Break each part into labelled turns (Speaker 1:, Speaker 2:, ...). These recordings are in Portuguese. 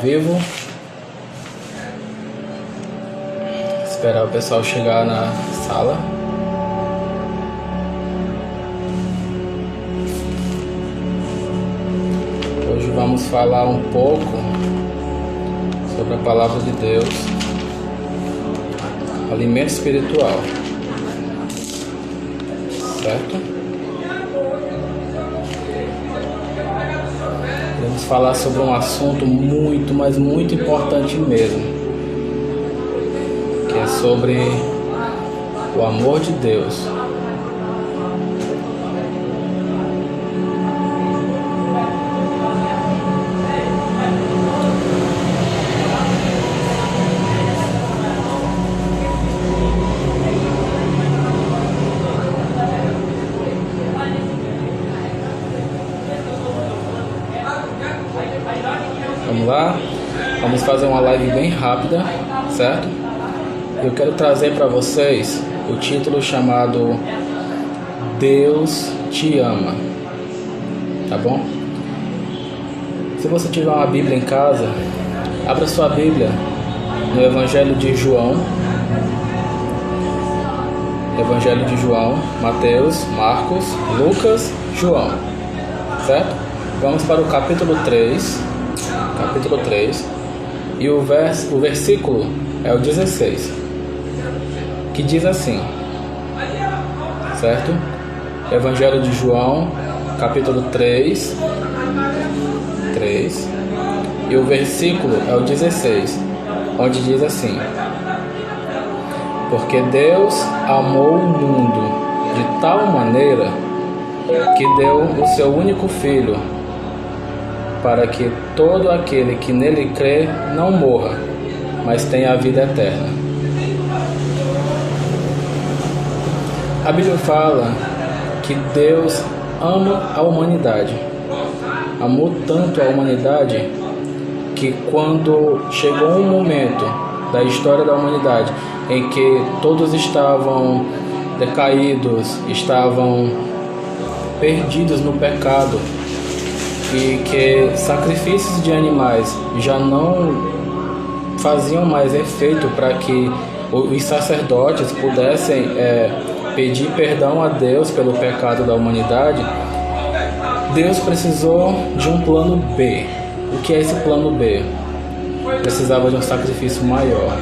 Speaker 1: Vivo. Esperar o pessoal chegar na sala. Hoje vamos falar um pouco sobre a palavra de Deus, alimento espiritual, certo? Vamos falar sobre um assunto muito, mas muito importante mesmo, que é sobre o amor de Deus. Vamos lá, vamos fazer uma live bem rápida, certo? Eu quero trazer para vocês o título chamado Deus te ama, tá bom? Se você tiver uma Bíblia em casa, abra sua Bíblia no Evangelho de João, Mateus, Marcos, Lucas, João, certo? Vamos para o capítulo 3, e o versículo é o 16, que diz assim, certo? Evangelho de João, capítulo 3, e o versículo é o 16, onde diz assim: porque Deus amou o mundo de tal maneira que deu o seu único Filho, para que todo aquele que nele crê não morra, mas tenha a vida eterna. A Bíblia fala que Deus ama a humanidade. Amou tanto a humanidade que quando chegou um momento da história da humanidade em que todos estavam decaídos, estavam perdidos no pecado, e que sacrifícios de animais já não faziam mais efeito para que os sacerdotes pudessem pedir perdão a Deus pelo pecado da humanidade, Deus precisou de um plano B. O que é esse plano B? Precisava de um sacrifício maior.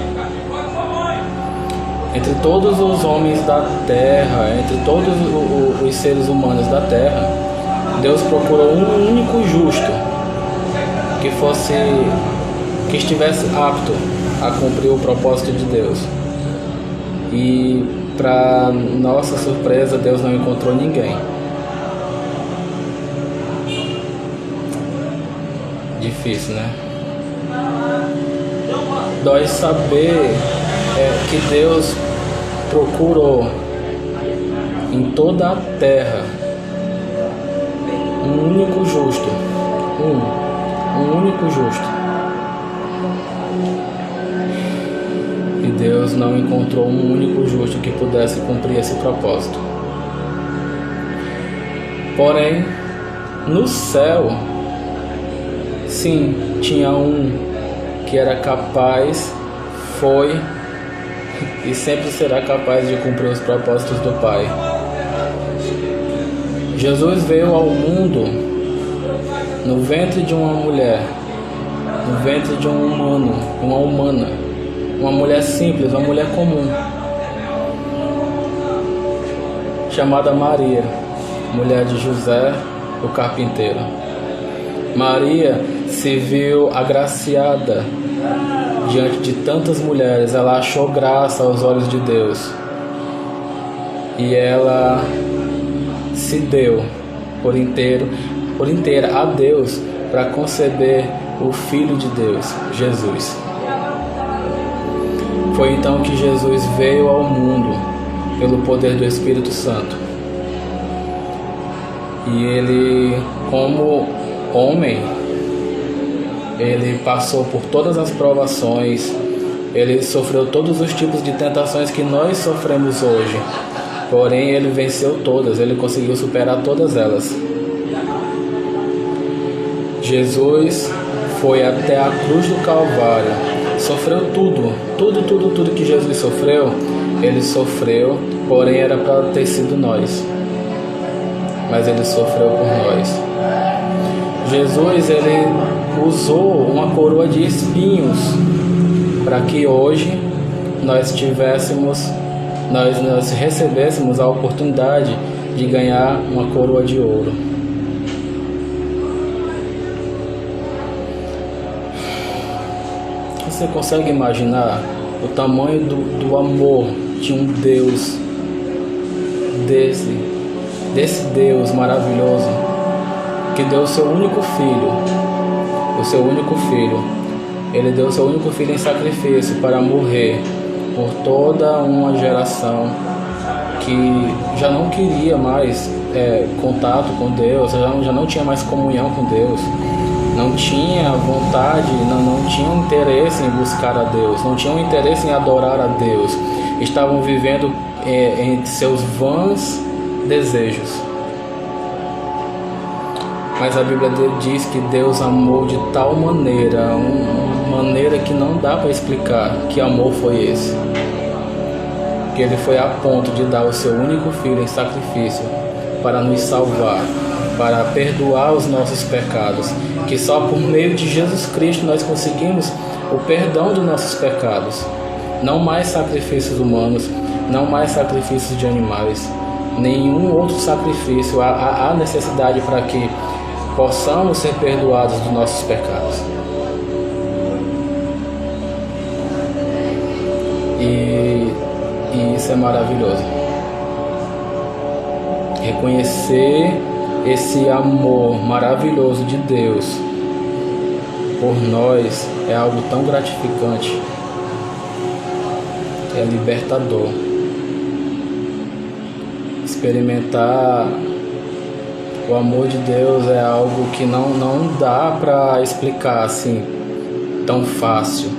Speaker 1: Entre todos os homens da terra, entre todos os seres humanos da terra, Deus procurou um único justo que estivesse apto a cumprir o propósito de Deus. E para nossa surpresa, Deus não encontrou ninguém. Difícil, né? Dói saber que Deus procurou em toda a terra um único justo, um único justo. E Deus não encontrou um único justo que pudesse cumprir esse propósito. Porém, no céu, sim, tinha um que era capaz, foi e sempre será capaz de cumprir os propósitos do Pai. Jesus veio ao mundo no ventre de uma mulher, no ventre de um humano, uma humana, uma mulher simples, uma mulher comum, chamada Maria, mulher de José, o carpinteiro. Maria se viu agraciada diante de tantas mulheres, ela achou graça aos olhos de Deus e ela se deu por inteira a Deus para conceber o Filho de Deus, Jesus. Foi então que Jesus veio ao mundo pelo poder do Espírito Santo. E ele, como homem, ele passou por todas as provações, ele sofreu todos os tipos de tentações que nós sofremos hoje. Porém, ele venceu todas, ele conseguiu superar todas elas. Jesus foi até a cruz do Calvário, sofreu tudo que Jesus sofreu, ele sofreu, porém era para ter sido nós, mas ele sofreu por nós. Jesus, ele usou uma coroa de espinhos para que hoje nós recebêssemos a oportunidade de ganhar uma coroa de ouro. Você consegue imaginar o tamanho do amor de um Deus, desse Deus maravilhoso, que deu o seu único filho, ele deu o seu único filho em sacrifício para morrer por toda uma geração que já não queria mais contato com Deus, já não tinha mais comunhão com Deus, não tinha vontade, não tinha interesse em buscar a Deus, não tinham interesse em adorar a Deus, estavam vivendo em seus vãs desejos. Mas a Bíblia diz que Deus amou de tal maneira, uma maneira que não dá para explicar que amor foi esse, que ele foi a ponto de dar o seu único filho em sacrifício para nos salvar, para perdoar os nossos pecados, que só por meio de Jesus Cristo nós conseguimos o perdão dos nossos pecados. Não mais sacrifícios humanos, não mais sacrifícios de animais, nenhum outro sacrifício. Há necessidade para que possamos ser perdoados dos nossos pecados. E isso é maravilhoso. Reconhecer esse amor maravilhoso de Deus por nós é algo tão gratificante, é libertador. Experimentar o amor de Deus é algo que não dá para explicar assim tão fácil.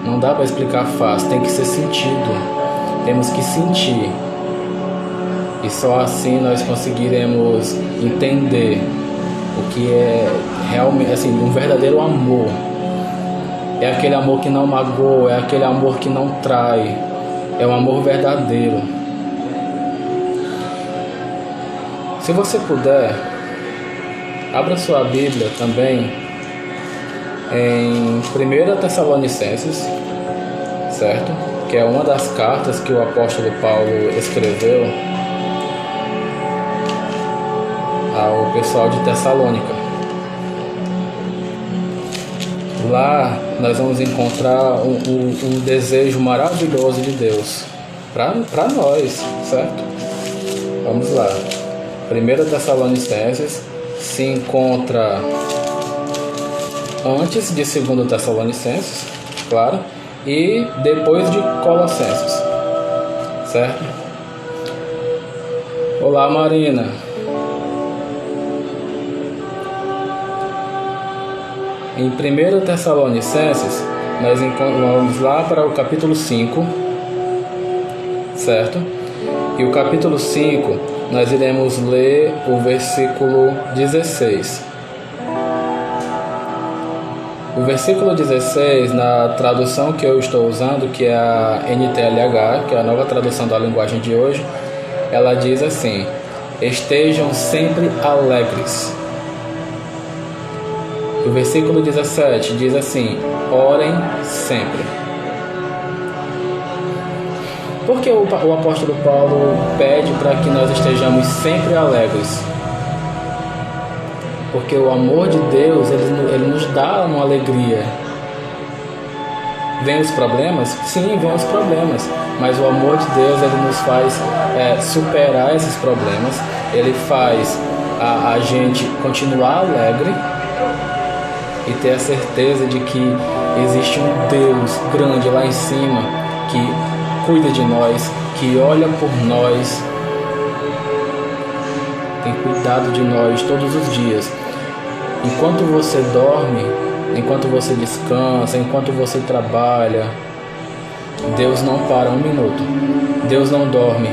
Speaker 1: Não dá para explicar fácil, tem que ser sentido. Temos que sentir. E só assim nós conseguiremos entender o que é realmente assim, um verdadeiro amor. É aquele amor que não magoa, é aquele amor que não trai. É um amor verdadeiro. Se você puder, abra sua Bíblia também em 1 Tessalonicenses, certo? Que é uma das cartas que o apóstolo Paulo escreveu ao pessoal de Tessalônica. Lá nós vamos encontrar um desejo maravilhoso de Deus para nós, certo? Vamos lá. 1 Tessalonicenses se encontra antes de 2 Tessalonicenses, claro, e depois de Colossenses, certo? Olá, Marina. Em 1 Tessalonicenses, nós vamos lá para o capítulo 5, certo? E o capítulo 5, nós iremos ler o versículo 16. O versículo 16, na tradução que eu estou usando, que é a NTLH, que é a nova tradução da linguagem de hoje, ela diz assim: estejam sempre alegres. O versículo 17 diz assim: orem sempre. Por que o apóstolo Paulo pede para que nós estejamos sempre alegres? Porque o amor de Deus, ele nos dá uma alegria. Vem os problemas? Sim, vem os problemas. Mas o amor de Deus, ele nos faz superar esses problemas. Ele faz a gente continuar alegre e ter a certeza de que existe um Deus grande lá em cima que cuida de nós, que olha por nós, tem cuidado de nós todos os dias. Enquanto você dorme, enquanto você descansa, enquanto você trabalha, Deus não para um minuto. Deus não dorme.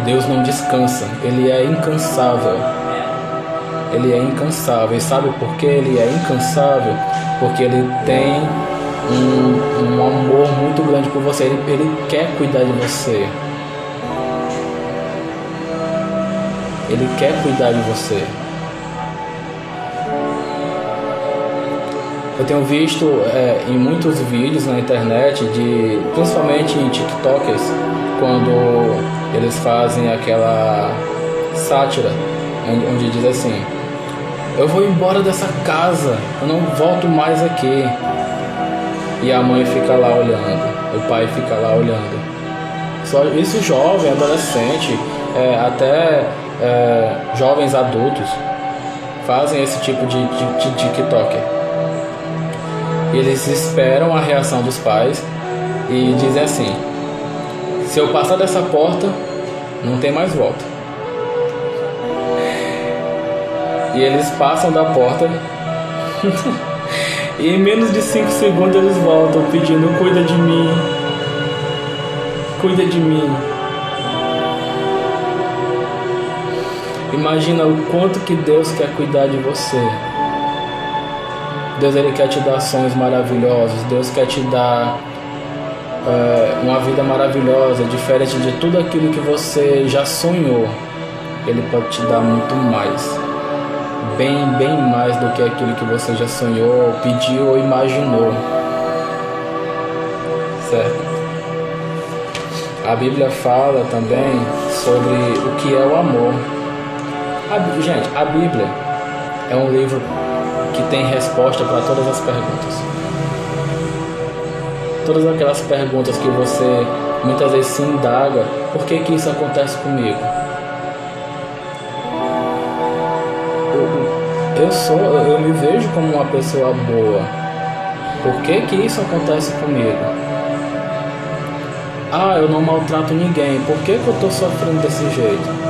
Speaker 1: Deus não descansa. Ele é incansável. ele é incansável. E sabe por que ele é incansável? Porque ele tem um amor muito grande por você. Ele quer cuidar de você. Ele quer cuidar de você. Eu tenho visto em muitos vídeos na internet, principalmente em TikTokers, quando eles fazem aquela sátira, onde diz assim: eu vou embora dessa casa, eu não volto mais aqui. E a mãe fica lá olhando, o pai fica lá olhando. Só isso, jovem, adolescente, até jovens adultos fazem esse tipo de TikTok. Eles esperam a reação dos pais e dizem assim: se eu passar dessa porta, não tem mais volta. E eles passam da porta e em menos de 5 segundos eles voltam pedindo: cuida de mim, cuida de mim. Imagina o quanto que Deus quer cuidar de você. Deus, ele quer te dar sonhos maravilhosos. Deus quer te dar uma vida maravilhosa, diferente de tudo aquilo que você já sonhou. Ele pode te dar muito mais, bem mais do que aquilo que você já sonhou, pediu ou imaginou. Certo? A Bíblia fala também sobre o que é o amor. Gente, a Bíblia é um livro que tem resposta para todas as perguntas. Todas aquelas perguntas que você muitas vezes se indaga: por que que isso acontece comigo? Eu me vejo como uma pessoa boa. Por que que isso acontece comigo? Eu não maltrato ninguém. Por que que eu estou sofrendo desse jeito?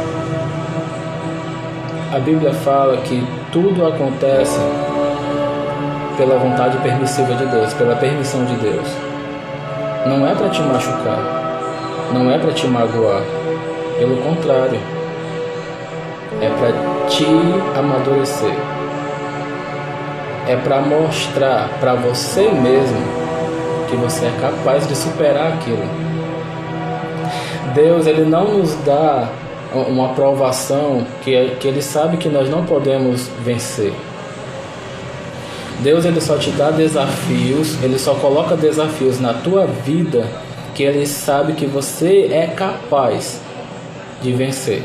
Speaker 1: A Bíblia fala que tudo acontece pela vontade permissiva de Deus, pela permissão de Deus. Não é para te machucar, não é para te magoar. Pelo contrário, é para te amadurecer. É para mostrar para você mesmo que você é capaz de superar aquilo. Deus, ele não nos dá uma provação que ele sabe que nós não podemos vencer. Deus, ele só te dá desafios, ele só coloca desafios na tua vida que ele sabe que você é capaz de vencer.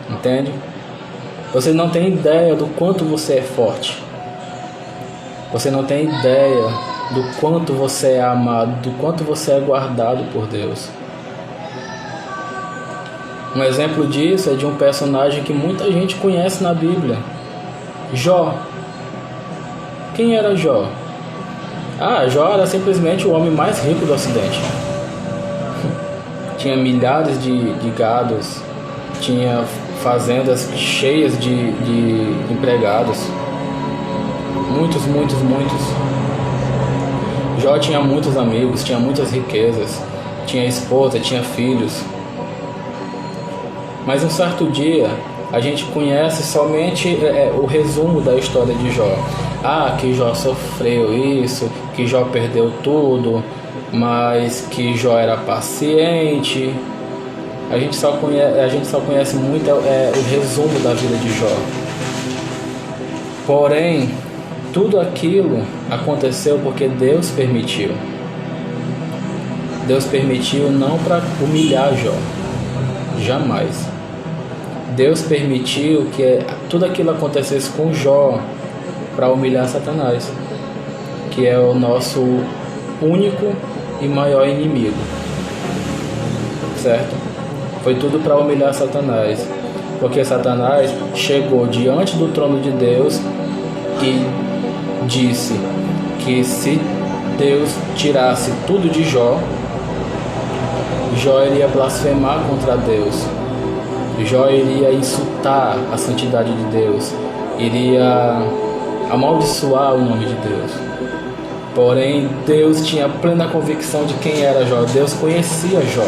Speaker 1: Entende? Você não tem ideia do quanto você é forte. Você não tem ideia do quanto você é amado, do quanto você é guardado por Deus. Um exemplo disso é de um personagem que muita gente conhece na Bíblia: Jó. Quem era Jó? Jó era simplesmente o homem mais rico do Ocidente. Tinha milhares de gados, tinha fazendas cheias de empregados. Muitos. Jó tinha muitos amigos, tinha muitas riquezas, tinha esposa, tinha filhos. Mas um certo dia, a gente conhece somente o resumo da história de Jó. Que Jó sofreu isso, que Jó perdeu tudo, mas que Jó era paciente. A gente só conhece muito o resumo da vida de Jó. Porém, tudo aquilo aconteceu porque Deus permitiu. Deus permitiu não para humilhar Jó, jamais. Deus permitiu que tudo aquilo acontecesse com Jó para humilhar Satanás, que é o nosso único e maior inimigo, certo? Foi tudo para humilhar Satanás, porque Satanás chegou diante do trono de Deus e disse que se Deus tirasse tudo de Jó, Jó iria blasfemar contra Deus. Jó iria insultar a santidade de Deus, iria amaldiçoar o nome de Deus. Porém, Deus tinha plena convicção de quem era Jó. Deus conhecia Jó.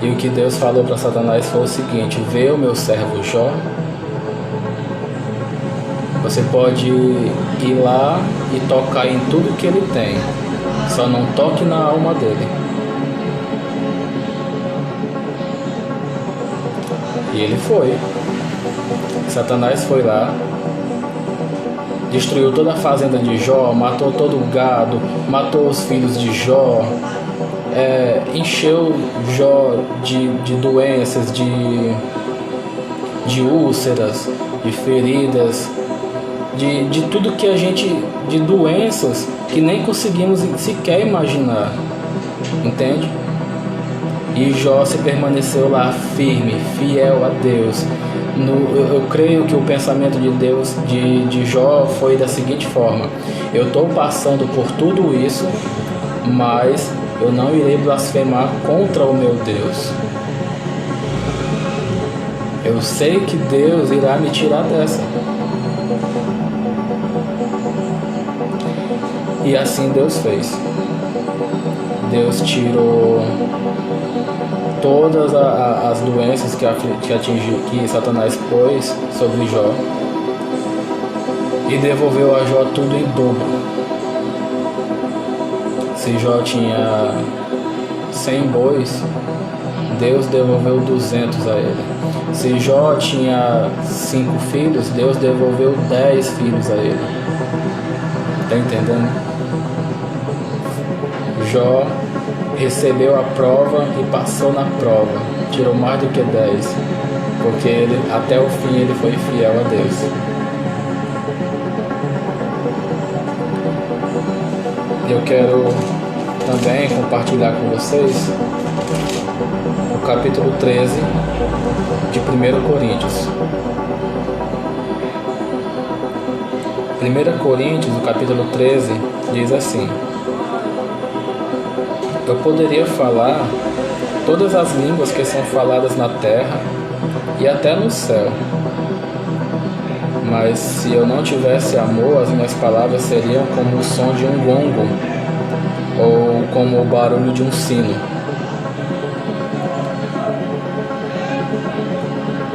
Speaker 1: E o que Deus falou para Satanás foi o seguinte: vê o meu servo Jó. Você pode ir lá e tocar em tudo que ele tem, só não toque na alma dele. E ele foi. Satanás foi lá, destruiu toda a fazenda de Jó, matou todo o gado, matou os filhos de Jó, encheu Jó de doenças, de úlceras, de feridas, de tudo que a gente, de doenças que nem conseguimos sequer imaginar, entende? E Jó se permaneceu lá firme, fiel a Deus. Eu creio que o pensamento de Deus, de Jó, foi da seguinte forma: eu estou passando por tudo isso, mas eu não irei blasfemar contra o meu Deus. Eu sei que Deus irá me tirar dessa. E assim Deus fez. Deus tirou todas as doenças que Satanás pôs sobre Jó e devolveu a Jó tudo em dobro. Se Jó tinha 100 bois, Deus devolveu 200 a ele. Se Jó tinha 5 filhos, Deus devolveu 10 filhos a ele. Tá entendendo? Jó recebeu a prova e passou na prova, tirou mais do que 10, porque ele, até o fim, ele foi fiel a Deus. Eu quero também compartilhar com vocês o capítulo 13 de 1 Coríntios. 1 Coríntios, o capítulo 13, diz assim: eu poderia falar todas as línguas que são faladas na terra e até no céu, mas se eu não tivesse amor, as minhas palavras seriam como o som de um gongo ou como o barulho de um sino.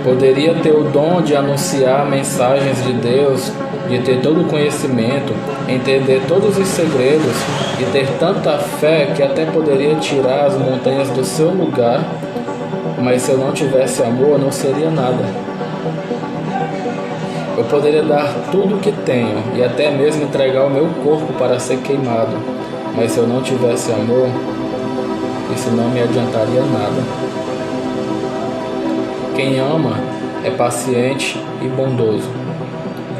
Speaker 1: Poderia ter o dom de anunciar mensagens de Deus, de ter todo o conhecimento, entender todos os segredos e ter tanta fé que até poderia tirar as montanhas do seu lugar, mas se eu não tivesse amor, não seria nada. Eu poderia dar tudo o que tenho e até mesmo entregar o meu corpo para ser queimado, mas se eu não tivesse amor, isso não me adiantaria nada. Quem ama é paciente e bondoso.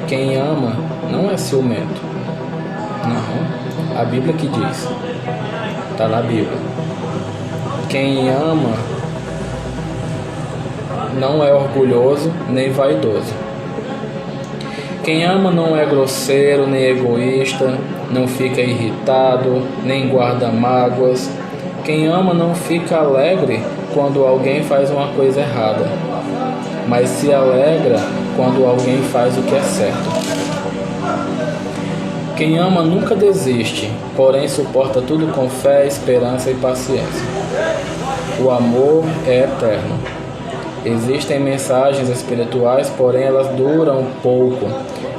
Speaker 1: Quem ama não é ciumento. Não, a Bíblia que diz. Está na Bíblia. Quem ama não é orgulhoso nem vaidoso. Quem ama não é grosseiro nem egoísta, não fica irritado, nem guarda mágoas. Quem ama não fica alegre quando alguém faz uma coisa errada, mas se alegra quando alguém faz o que é certo. Quem ama nunca desiste, porém suporta tudo com fé, esperança e paciência. O amor é eterno. Existem mensagens espirituais, porém elas duram pouco.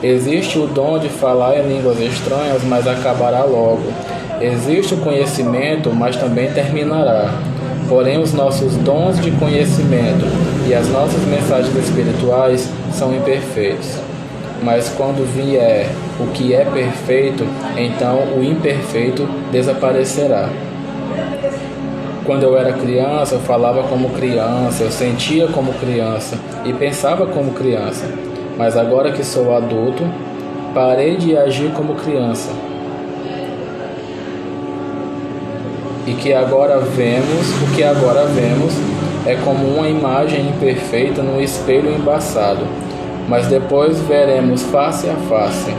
Speaker 1: Existe o dom de falar em línguas estranhas, mas acabará logo. Existe o conhecimento, mas também terminará. Porém, os nossos dons de conhecimento e as nossas mensagens espirituais são imperfeitos. Mas quando vier o que é perfeito, então o imperfeito desaparecerá. Quando eu era criança, eu falava como criança, eu sentia como criança e pensava como criança. Mas agora que sou adulto, parei de agir como criança. E que agora vemos, o que agora vemos é como uma imagem imperfeita num espelho embaçado, mas depois veremos face a face.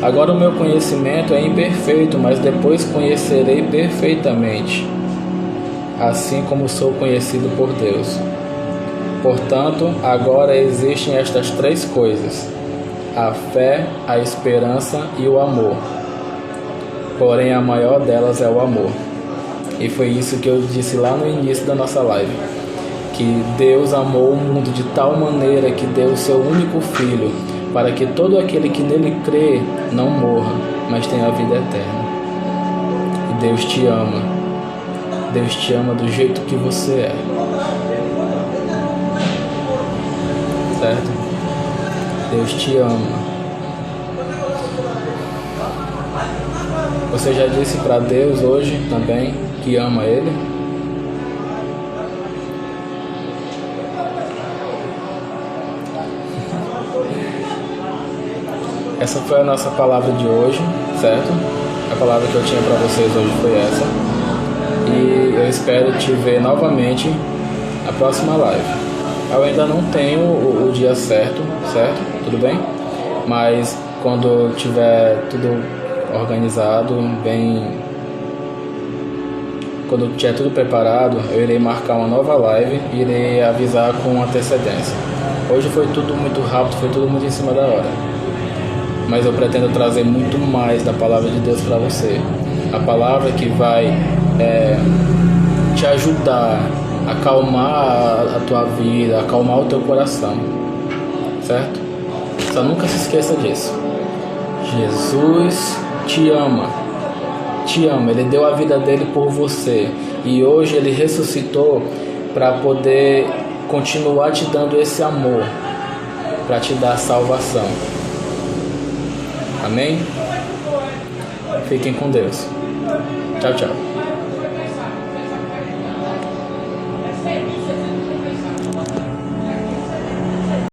Speaker 1: Agora o meu conhecimento é imperfeito, mas depois conhecerei perfeitamente, assim como sou conhecido por Deus. Portanto, agora existem estas 3 coisas: a fé, a esperança e o amor. Porém, a maior delas é o amor. E foi isso que eu disse lá no início da nossa live, que Deus amou o mundo de tal maneira que deu o seu único Filho, para que todo aquele que nele crê não morra, mas tenha a vida eterna. E Deus te ama. Deus te ama do jeito que você é. Certo? Deus te ama. Você já disse para Deus hoje também que ama Ele? Essa foi a nossa palavra de hoje, certo? A palavra que eu tinha para vocês hoje foi essa. E eu espero te ver novamente na próxima live. Eu ainda não tenho o dia certo, Tudo bem? Mas quando tiver tudo organizado, quando tiver tudo preparado, eu irei marcar uma nova live e irei avisar com antecedência. Hoje foi tudo muito rápido, foi tudo muito em cima da hora. Mas eu pretendo trazer muito mais da palavra de Deus para você. A palavra que vai te ajudar a acalmar a tua vida, acalmar o teu coração, certo? Só nunca se esqueça disso. Jesus te ama, Ele deu a vida dele por você e hoje ele ressuscitou para poder continuar te dando esse amor, para te dar salvação. Amém? Fiquem com Deus. Tchau, tchau.